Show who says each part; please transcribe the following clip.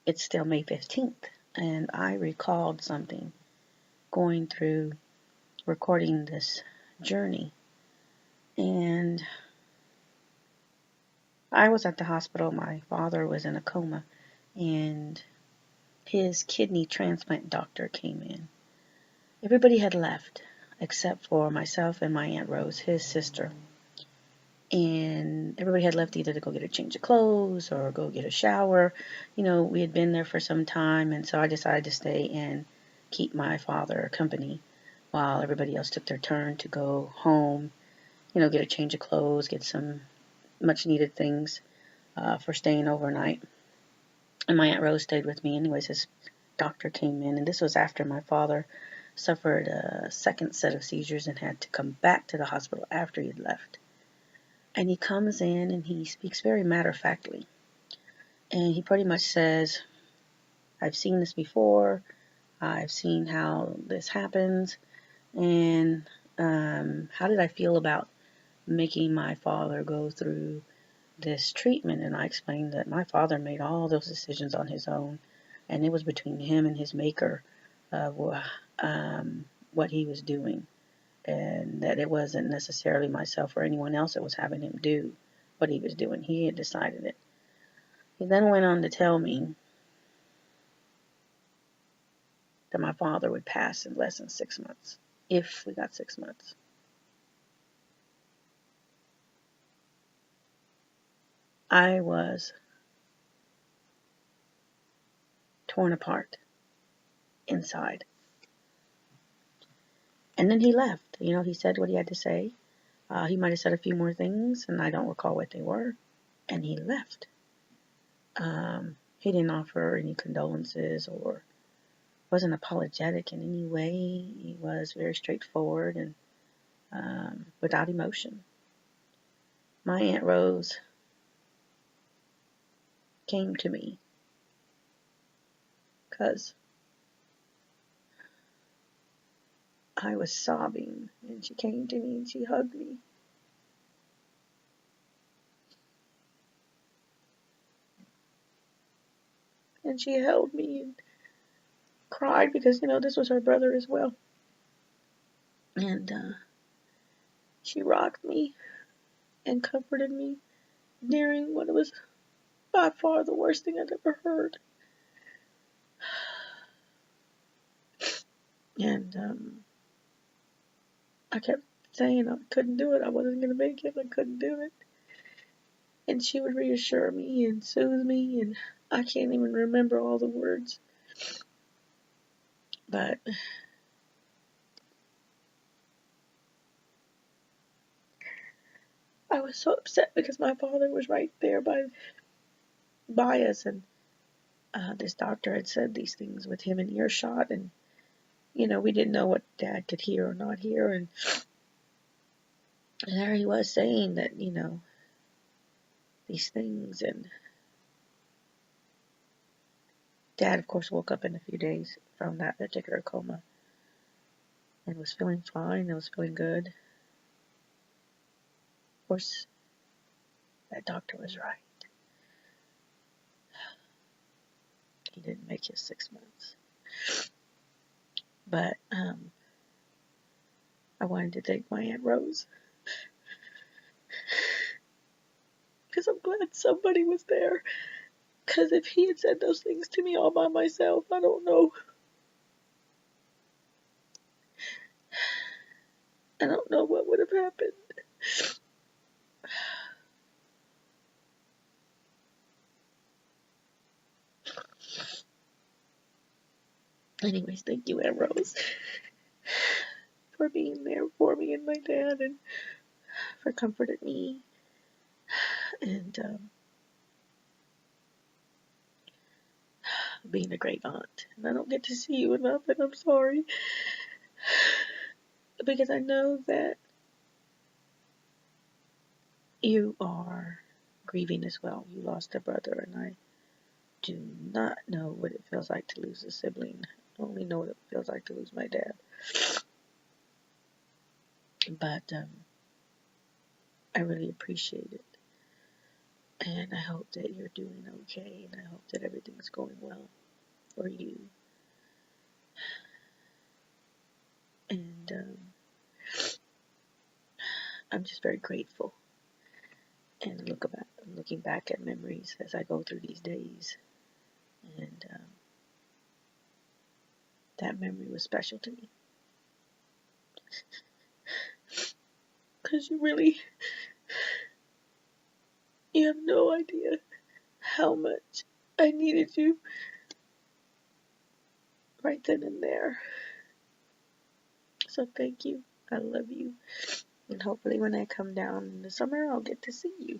Speaker 1: it's still May 15th, and I recalled something going through recording this journey. And I was at the hospital. My father was in a coma, and his kidney transplant doctor came in. Everybody had left except for myself and my Aunt Rose, his sister. And everybody had left either to go get a change of clothes or go get a shower. We had been there for some time, and so I decided to stay and keep my father company while everybody else took their turn to go home, get a change of clothes, get some much needed things for staying overnight. And my Aunt Rose stayed with me. Anyways, his doctor came in, and this was after my father suffered a second set of seizures and had to come back to the hospital after he'd left. And he comes in and he speaks very matter-of-factly. And he pretty much says, I've seen this before. I've seen how this happens. And how did I feel about making my father go through this treatment? And I explained that my father made all those decisions on his own. And it was between him and his maker of what he was doing. And that it wasn't necessarily myself or anyone else that was having him do what he was doing. He had decided it. He then went on to tell me that my father would pass in less than 6 months, if we got 6 months. I was torn apart inside. And then he left. He said what he had to say. He might have said a few more things, and I don't recall what they were. And he left. He didn't offer any condolences or wasn't apologetic in any way. He was very straightforward and without emotion. My Aunt Rose came to me because I was sobbing, and she came to me and she hugged me. And she held me and cried because, this was her brother as well. And she rocked me and comforted me during what was by far the worst thing I'd ever heard. And I kept saying I couldn't do it. I wasn't going to make it. I couldn't do it. And she would reassure me and soothe me, and I can't even remember all the words. But I was so upset because my father was right there by us, and this doctor had said these things with him in earshot, and we didn't know what Dad could hear or not hear, and there he was saying that these things. And Dad, of course, woke up in a few days from that particular coma and was feeling fine and was feeling good. Of course, that doctor was right. He didn't make his 6 months. But I wanted to thank my Aunt Rose because I'm glad somebody was there. Because if he had said those things to me all by myself, I don't know. I don't know what would have happened. Anyways, thank you, Aunt Rose, for being there for me and my dad, and for comforting me, and being a great aunt. And I don't get to see you enough, and I'm sorry, because I know that you are grieving as well. You lost a brother, and I do not know what it feels like to lose a sibling. I only know what it feels like to lose my dad. But I really appreciate it. And I hope that you're doing okay, and I hope that everything's going well for you. And I'm just very grateful and looking back at memories as I go through these days. And that memory was special to me. Because you have no idea how much I needed you right then and there. So thank you. I love you. And hopefully when I come down in the summer, I'll get to see you.